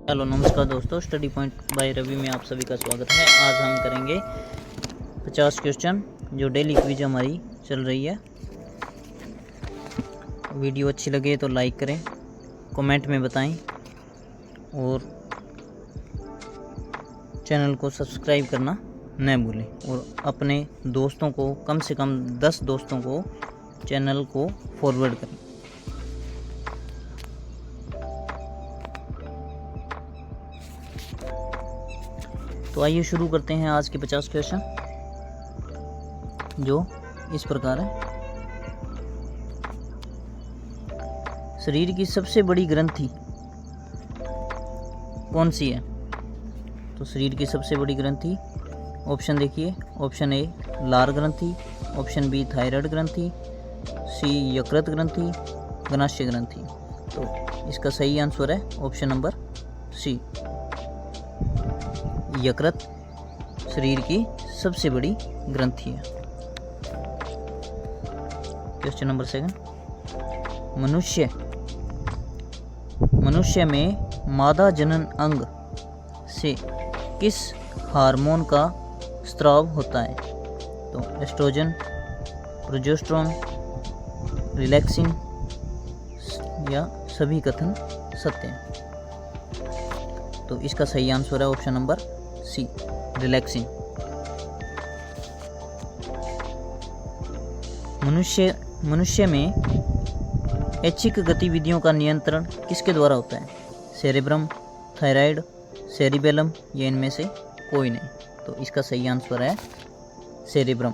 Hello नमस्कार दोस्तों, study point by Ravi में आप सभी का स्वागत है। आज हम करेंगे 50 क्वेश्चन जो डेली क्विज हमारी चल रही है। वीडियो अच्छी लगे तो लाइक करें, कमेंट में बताएं और चैनल को सब्सक्राइब करना न भूलें और अपने दोस्तों को, कम से कम 10 दोस्तों को चैनल को फॉरवर्ड करें। तो आइए शुरू करते हैं आज के 50 क्वेश्चन जो इस प्रकार है। शरीर की सबसे बड़ी ग्रंथि कौन सी है? तो शरीर की सबसे बड़ी ग्रंथि, ऑप्शन देखिए। ऑप्शन ए लार ग्रंथि, ऑप्शन बी थायराइड ग्रंथि, सी यकृत ग्रंथि, ग्नाशय ग्रंथि। तो इसका सही आंसर है ऑप्शन नंबर सी, यकृत शरीर की सबसे बड़ी ग्रंथि है। क्वेश्चन नंबर 7, मनुष्य में मादा जनन अंग से किस हार्मोन का स्राव होता है? तो एस्ट्रोजन, प्रोजेस्टेरोन, रिलैक्सिन या सभी कथन सत्य हैं। तो इसका सही आंसर है ऑप्शन नंबर सी, रिलैक्सिन। मनुष्य में ऐच्छिक गतिविधियों का नियंत्रण किसके द्वारा होता है? सेरेब्रम, थायराइड, सेरिबेलम या इनमें से कोई नहीं। तो इसका सही आंसर है सेरेब्रम।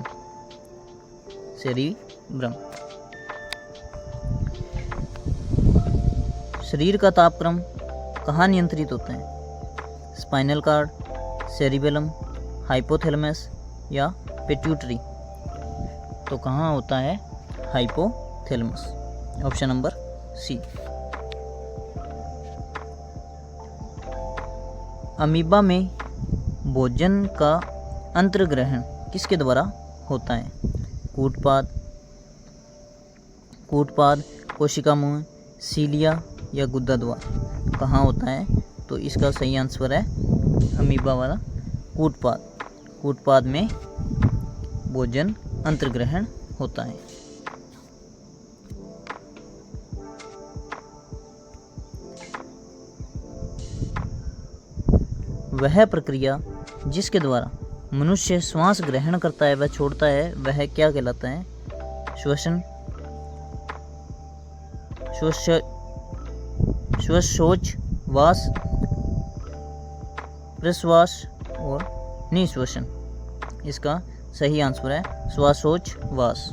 शरीर का तापक्रम कहाँ नियंत्रित होता है? स्पाइनल कार्ड, सेरिबेलम, हाइपोथैलेमस या पिट्यूटरी। तो कहाँ होता है? Hypothalamus, option number C. Amoeba में भोजन का अंतर्ग्रहण किसके द्वारा होता है? कूटपाद, कोशिका मुंह, सीलिया या गुदा द्वार। कहाँ होता है? तो इसका सही आंसर है अमीबा वाला कूटपाद में भोजन अंतर्ग्रहण होता है। वह प्रक्रिया जिसके द्वारा मनुष्य श्वास ग्रहण करता है व छोड़ता है वह क्या कहलाता है? श्वासोच्छ्वास, प्रश्वास और निश्वासन। इसका सही आंसर है श्वासोच्छ्वास,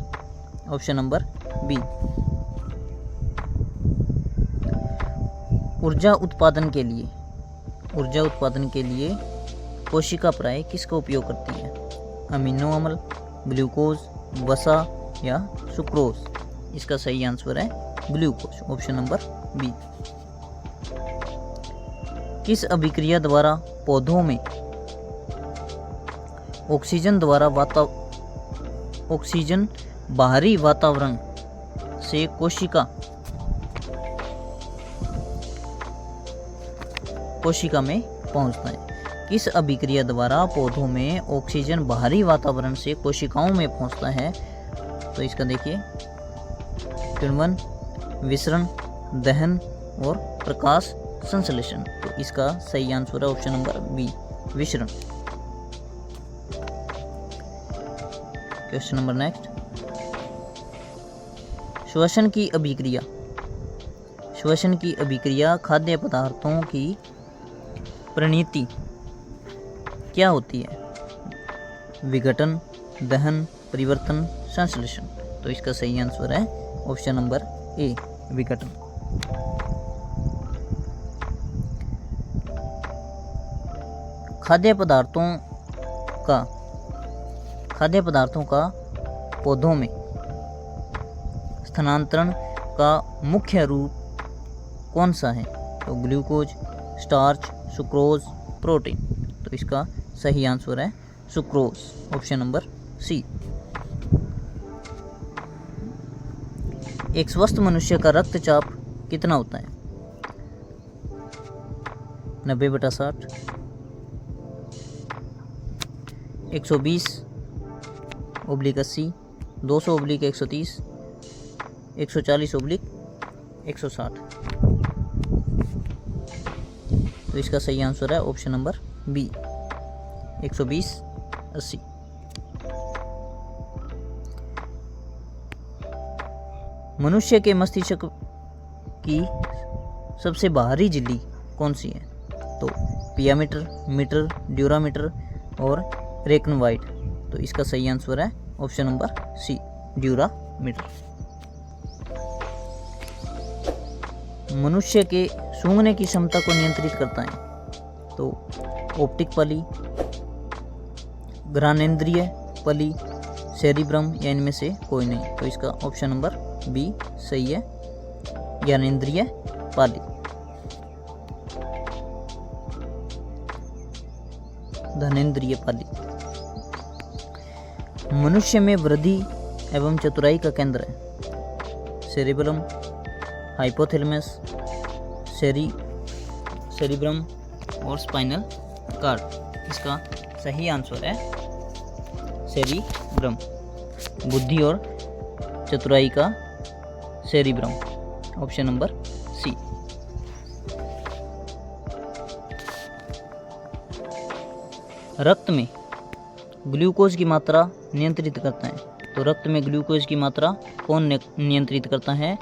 ऑप्शन नंबर बी। ऊर्जा उत्पादन के लिए कोशिका प्राय किसका उपयोग करती है? अमीनो अम्ल, ग्लूकोज, वसा या सुक्रोज। इसका सही आंसर है ग्लूकोज, ऑप्शन नंबर बी। किस अभिक्रिया द्वारा पौधों में ऑक्सीजन बाहरी वातावरण से कोशिका में पहुंचता है? किस अभिक्रिया द्वारा पौधों में ऑक्सीजन बाहरी वातावरण से कोशिकाओं में पहुंचता है? तो इसका देखिए, किण्वन, विसरण, दहन और प्रकाश संश्लेषण। तो इसका सही आंसर है ऑप्शन नंबर बी, विसरण। क्वेश्चन नंबर नेक्स्ट, श्वसन की अभिक्रिया खाद्य पदार्थों की प्रणीति क्या होती है? विघटन, दहन, परिवर्तन, संश्लेषण। तो इसका सही आंसर है ऑप्शन नंबर ए, विघटन। खाद्य पदार्थों का पौधों में स्थानांतरण का मुख्य रूप कौन सा है? तो ग्लूकोज, स्टार्च, सुक्रोज, प्रोटीन। तो इसका सही आंसर है सुक्रोज, ऑप्शन नंबर सी। एक स्वस्थ मनुष्य का रक्तचाप कितना होता है? 90/60, 120/80, 200/130, 140/160। तो इसका सही आंसर है ऑप्शन नंबर बी, 120/80। मनुष्य के मस्तिष्क की सबसे बाहरी झिल्ली कौन सी है? तो पियामीटर, मीटर, ड्यूरामीटर और रेकनवाइट। तो इसका सही आंसर है ऑप्शन नंबर सी, ड्यूरामीटर। मनुष्य के सूंघने की क्षमता को नियंत्रित करता है? तो ऑप्टिक पली, घ्राणेंद्रिय पली, सेरिब्रम या इनमें से कोई नहीं। तो इसका ऑप्शन नंबर बी सही है, ज्ञानेंद्रिय पाली। धनेंद्रिय पाली। मनुष्य में वृद्धि एवं चतुराई का केंद्र है? सेरिबेलम, हाइपोथैलेमस, सेरिब्रम और स्पाइनल कार्ड। इसका सही आंसर है सेरिब्रम, बुद्धि और चतुराई का सेरिब्रम, ऑप्शन नंबर सी। रक्त में ग्लूकोज की मात्रा नियंत्रित करता है? तो रक्त में ग्लूकोज की मात्रा कौन नियंत्रित करता है?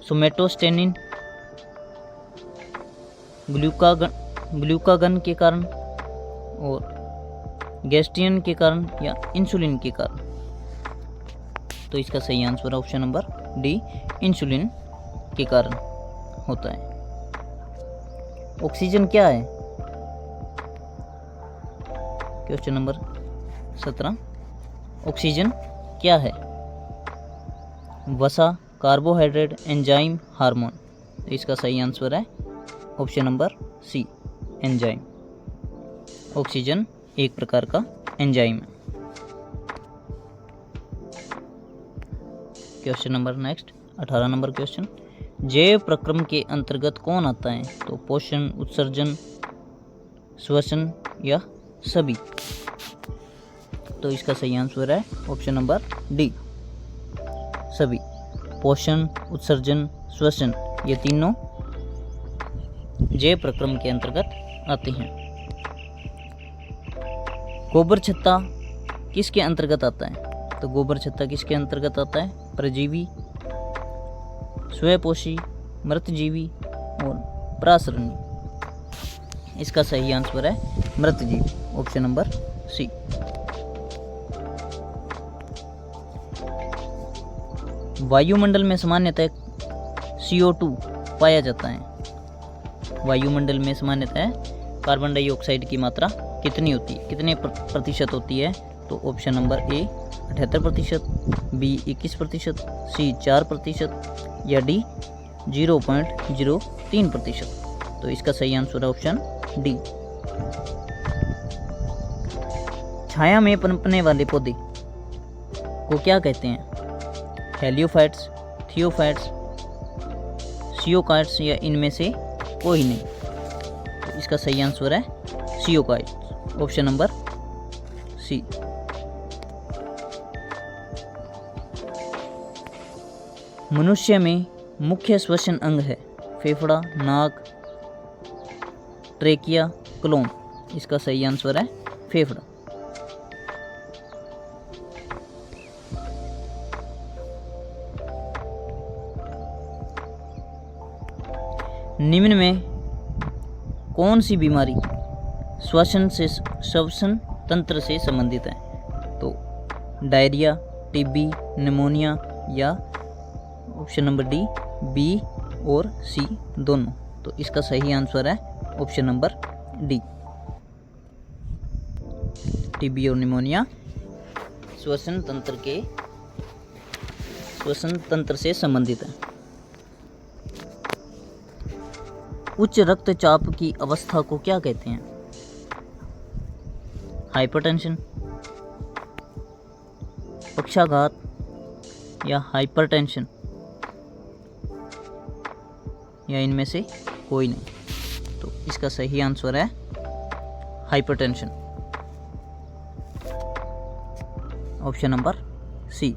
सोमेटोस्टेनिन, ग्लूकागन के कारण और गैस्ट्रियन के कारण या इंसुलिन के कारण? तो इसका सही आंसर है ऑप्शन नंबर डी, इंसुलिन के कारण होता है। ऑक्सीजन क्या है? क्वेश्चन नंबर 17, ऑक्सीजन क्या है? वसा, कार्बोहाइड्रेट, एंजाइम, हार्मोन। तो इसका सही आंसर है option number C, enzyme. Oxygen एक प्रकार का एंजाइम है। Question number next 18 number question, जैव प्रक्रम के अंतर्गत कौन आता है? तो पोषण, उत्सर्जन, श्वसन या सभी? तो इसका सही आंसर है ऑप्शन नंबर डी, सभी। पोषण, उत्सर्जन, श्वसन ये तीनों जैव प्रक्रम के अंतर्गत आते हैं। गोबर छत्ता किसके अंतर्गत आता है? तो गोबर छत्ता किसके अंतर्गत आता है? परजीवी, स्वयंपोषी, मृतजीवी और प्रासरणी। इसका सही आंसर है मृतजीवी, ऑप्शन नंबर सी। वायुमंडल में सामान्यतः CO2 पाया जाता है? वायुमंडल में सामान्यतः कार्बन डाइऑक्साइड की मात्रा कितनी होती है, कितने प्रतिशत होती है? तो ऑप्शन नंबर ए 78%, बी 21%, सी 4% या डी 0.03%। तो इसका सही आंसर है ऑप्शन डी। छाया में पनपने वाले पौधे को क्या कहते हैं? हेलियोफाइट्स, थियोफाइट्स, सियोकाइट्स या इनमें से कोई नहीं? तो इसका सही आंसर है सियोकाइट्स, ऑप्शन नंबर सी। मनुष्य में मुख्य श्वसन अंग है? फेफड़ा, नाक, ट्रेकिया, क्लोम। इसका सही आंसर है फेफड़ा। निम्न में कौन सी बीमारी श्वसन तंत्र से संबंधित है? तो डायरिया, टीबी, निमोनिया या ऑप्शन नंबर डी, बी और सी दोनों? तो इसका सही आंसर है ऑप्शन नंबर डी, टीबी और निमोनिया श्वसन तंत्र से संबंधित है। उच्च रक्तचाप की अवस्था को क्या कहते हैं? हाइपरटेंशन, पक्षाघात या हाइपरटेंशन या इनमें से कोई नहीं? तो इसका सही आंसर है hypertension, option number C.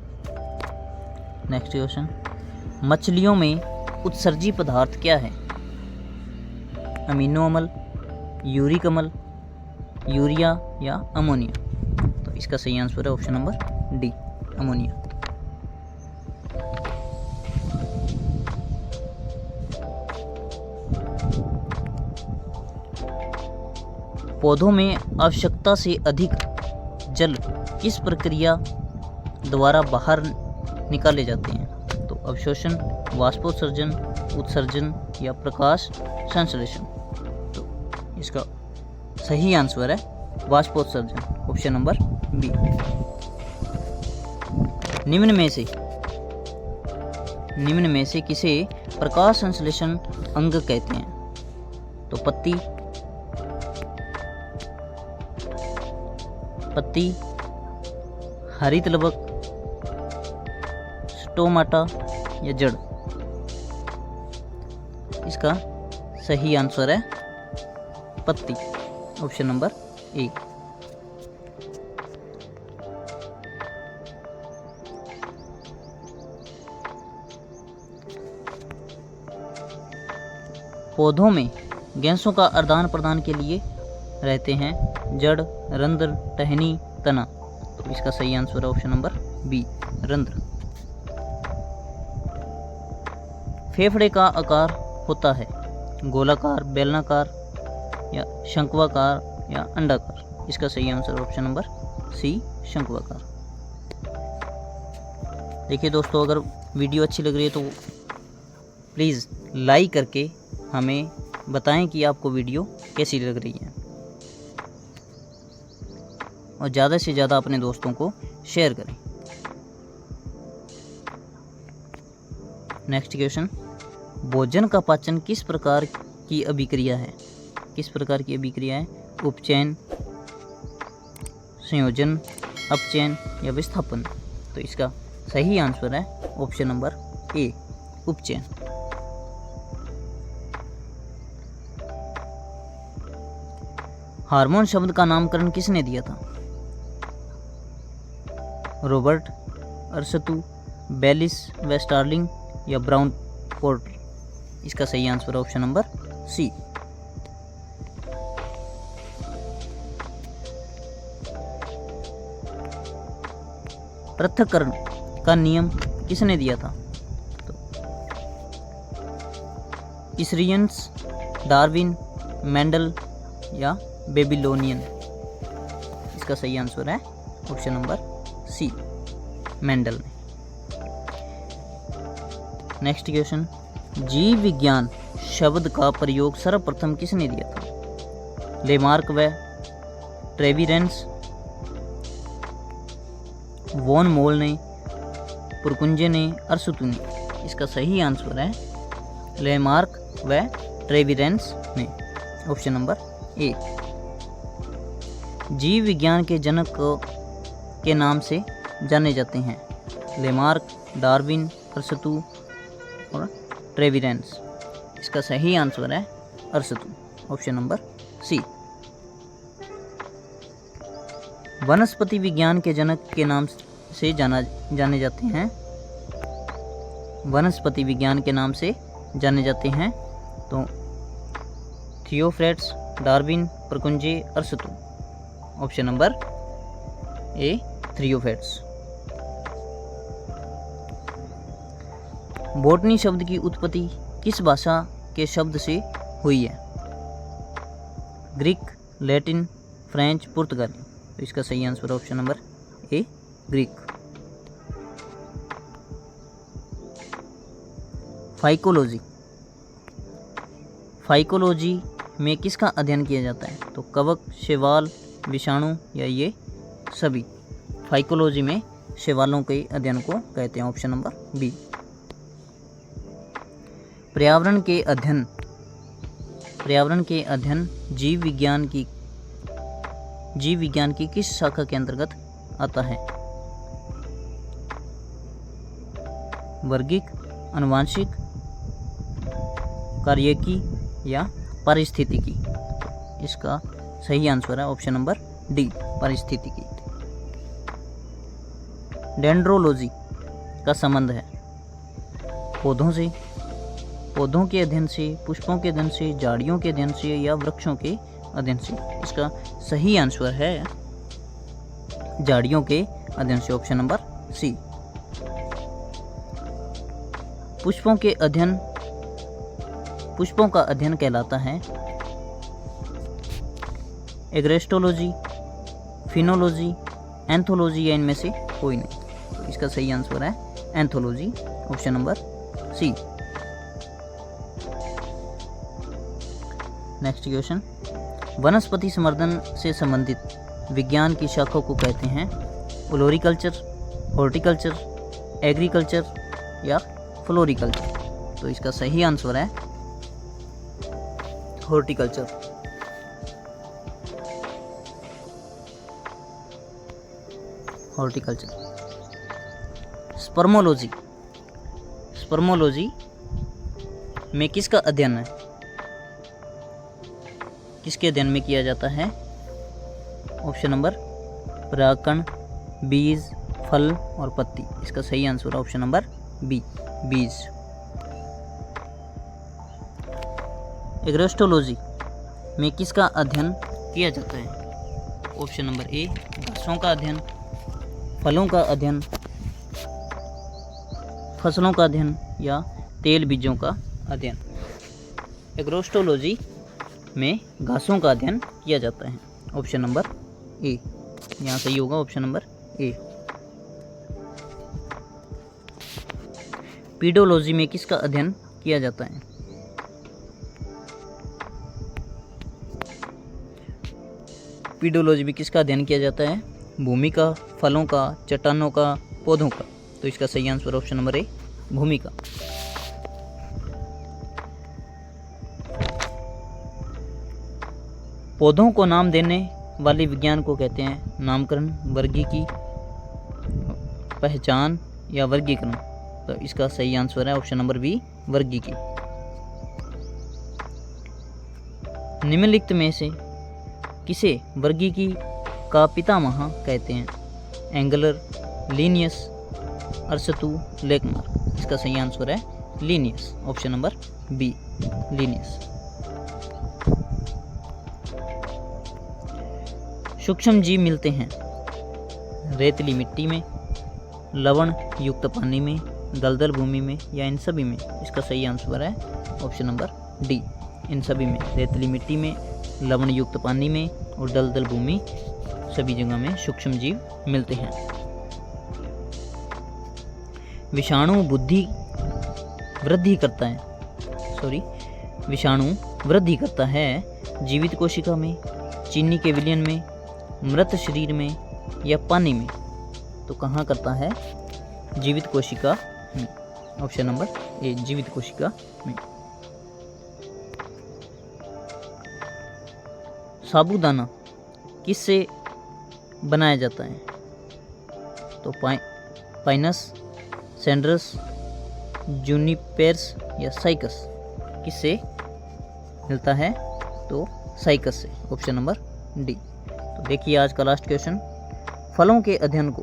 Next question, मछलियों में उत्सर्जी पदार्थ क्या है? अमीनो अम्ल, यूरिक अम्ल, यूरिया या अमोनिया? तो इसका सही आंसर है ऑप्शन नंबर डी, अमोनिया। पौधों में आवश्यकता से अधिक जल किस प्रक्रिया द्वारा बाहर निकाले जाते हैं? तो अवशोषण, वाष्पोत्सर्जन, उत्सर्जन या प्रकाश संश्लेषण? तो इसका सही आंसर है वाष्पोत्सर्जन, ऑप्शन नंबर बी। निम्न में से किसे प्रकाश संश्लेषण अंग कहते हैं? तो पत्ती, हरित लवक, स्टोमाटा या जड़? इसका सही आंसर है पत्ती, ऑप्शन नंबर ए। पौधों में गैसों का आदान प्रदान के लिए रहते हैं जड़, रंध्र, टहनी, तना? तो इसका सही आंसर है ऑप्शन नंबर बी, रंध्र। फेफड़े का आकार होता है गोलाकार, बेलनाकार या शंक्वाकार या अंडाकार? इसका सही आंसर ऑप्शन नंबर सी, शंक्वाकार। देखिए दोस्तों, अगर वीडियो अच्छी लग रही है तो प्लीज़ लाइक करके हमें बताएं कि आपको वीडियो कैसी लग रही है, और ज़्यादा से ज़्यादा अपने दोस्तों को शेयर करें। नेक्स्ट क्वेश्चन, भोजन का पाचन किस प्रकार की अभिक्रिया है? किस प्रकार की अभिक्रिया है? उपचयन, संयोजन, अपचयन या विस्थापन? तो इसका सही आंसर है ऑप्शन नंबर ए, उपचयन। हार्मोन शब्द का नामकरण किसने दिया था? रॉबर्ट, अरस्तू, बेलिस, वेस्टार्लिंग या ब्राउन पोर्टर? इसका सही आंसर है ऑप्शन नंबर सी। पृथक्करण का नियम किसने दिया था? तो इसरियंस, डार्विन, मेंडल या बेबीलोनियन? इसका सही आंसर है ऑप्शन नंबर सी, मेंडल ने। नेक्स्ट क्वेश्चन, जीव विज्ञान शब्द का प्रयोग सर्वप्रथम किसने दिया था? लेमार्क व ट्रेविरेंस, वॉन मोल ने, पुरकुंजे ने, अरस्तू ने? इसका सही आंसर है लेमार्क व ट्रेविरेंस ने, ऑप्शन नंबर ए। जीव विज्ञान के जनक के नाम से जाने जाते हैं लेमार्क, डार्विन, अरस्तू और ट्रेविरेंस? इसका सही आंसर है अरस्तू, ऑप्शन नंबर सी। वनस्पति विज्ञान के जनक के नाम से जाने जाते हैं? वनस्पति विज्ञान के नाम से जाने जाते हैं तो थियोफ्रेट्स, डार्विन, पुरकुंजे, अरस्तू? Option number A, Theophrastus. Botany शब्द की उत्पत्ति किस भाषा के शब्द से हुई है? ग्रीक, लैटिन, फ्रेंच, पुर्तगाली? तो इसका सही आंसर है ऑप्शन नंबर ए, ग्रीक। फाइकोलॉजी, फाइकोलॉजी में किसका अध्ययन किया जाता है? तो कवक, शैवाल, विषाणु या ये सभी? फाइकोलॉजी में शैवालों के अध्ययन को कहते हैं, ऑप्शन नंबर बी। पर्यावरण के अध्ययन जीव विज्ञान की किस शाखा के अंतर्गत आता है? वर्गिक, आनुवांशिक, कार्यकी या पारिस्थितिकी। इसका सही आंसर है ऑप्शन नंबर डी, पारिस्थितिकी। डेंड्रोलॉजी का संबंध है पौधों से, पौधों के अध्ययन से, पुष्पों के अध्ययन से, झाड़ियों के अध्ययन से या वृक्षों के अध्ययन से। इसका सही आंसर है झाड़ियों के अध्ययन से, ऑप्शन नंबर सी। पुष्पों का अध्ययन कहलाता है एग्रेस्टोलॉजी, फिनोलॉजी, एंथोलॉजी या इनमें से कोई नहीं। तो इसका सही आंसर है anthology, option number C. Next question, वनस्पति संवर्धन से संबंधित विज्ञान की शाखाओं को कहते हैं फ्लोरिकल्चर, हॉर्टिकल्चर, एग्रीकल्चर या फ्लोरिकल्चर। तो इसका सही आंसर है हॉर्टिकल्चर। हॉर्टिकल्चर। स्पर्मोलॉजी, स्पर्मोलॉजी में किसका अध्ययन है, किसके अध्ययन में किया जाता है? ऑप्शन नंबर परागकण, बीज, फल और पत्ती। इसका सही आंसर है ऑप्शन नंबर बी, बीज। एग्रेस्टोलॉजी में किसका अध्ययन किया जाता है? ऑप्शन नंबर ए, घासों का अध्ययन, फलों का अध्ययन, फसलों का अध्ययन या तेल बीजों का अध्ययन। एग्रेस्टोलॉजी में घासों का अध्ययन किया जाता है, ऑप्शन नंबर ए। यहाँ सही होगा ऑप्शन नंबर ए। पीडोलॉजी में किसका अध्ययन किया जाता है? पीडोलॉजी में किसका अध्ययन किया जाता है? भूमि का, फलों का, चट्टानों का, पौधों का। तो इसका सही आंसर ऑप्शन नंबर ए, भूमि का। पौधों को नाम देने वाले विज्ञान को कहते हैं नामकरण, वर्गीकी, पहचान या वर्गीकरण। तो इसका सही आंसर है ऑप्शन नंबर बी, वर्गीकी। निम्नलिखित में से किसे वर्गीकी का पितामह कहते हैं? एंगलर, लीनियस, अरस्तू, लेकमार्क। इसका सही आंसर है Linnaeus, option number B, Linnaeus. सूक्ष्म जीव मिलते हैं रेतीली मिट्टी में, लवण युक्त पानी में, दलदल भूमि में या इन सभी में। इसका सही आंसर है ऑप्शन नंबर डी, इन सभी में। रेतीली मिट्टी में, लवण युक्त पानी में और दलदल भूमि, सभी जगह में सूक्ष्म जीव मिलते हैं। विषाणु वृद्धि करता है जीवित कोशिका में, चीनी के विलयन में, मृत शरीर में या पानी में। तो कहाँ करता है? जीवित कोशिका में, ऑप्शन नंबर ए, जीवित कोशिका में। साबूदाना किससे बनाया जाता है? तो पाइनस, सैंड्रस, जूनिपेर्स या साइकस। किससे मिलता है? तो साइकस से, ऑप्शन नंबर डी। तो देखिए आज का लास्ट क्वेश्चन, फलों के अध्ययन को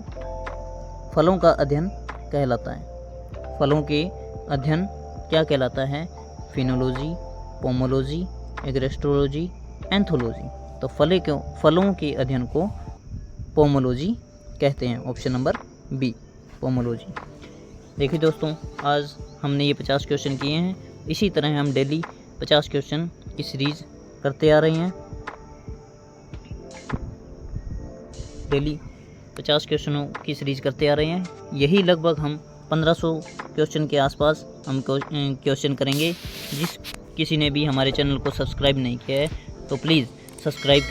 फलों का अध्ययन कहलाता है। फलों के अध्ययन क्या कहलाता है? Phenology, pomology, agrostology, anthology. तो फलों के अध्ययन को पोमोलॉजी कहते हैं, ऑप्शन नंबर बी, पोमोलॉजी। देखिए दोस्तों, आज हमने ये 50 क्वेश्चन किए हैं। इसी तरह हम डेली 50 क्वेश्चन की सीरीज़ करते आ रहे हैं। डेली 50 क्वेश्चनों की सीरीज़ करते आ रहे हैं। यही लगभग हम 1500 क्वेश्चन के आसपास हम क्वेश्चन करेंगे। जिस किसी ने भी हमारे चैनल को सब्सक्राइब नहीं किया है तो प्लीज़ सब्सक्राइब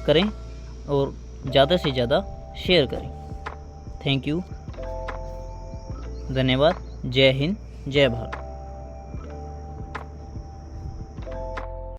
करें और ज़्यादा से ज़्यादा शेयर करें। थैंक यू, धन्यवाद। जय हिंद, जय भारत।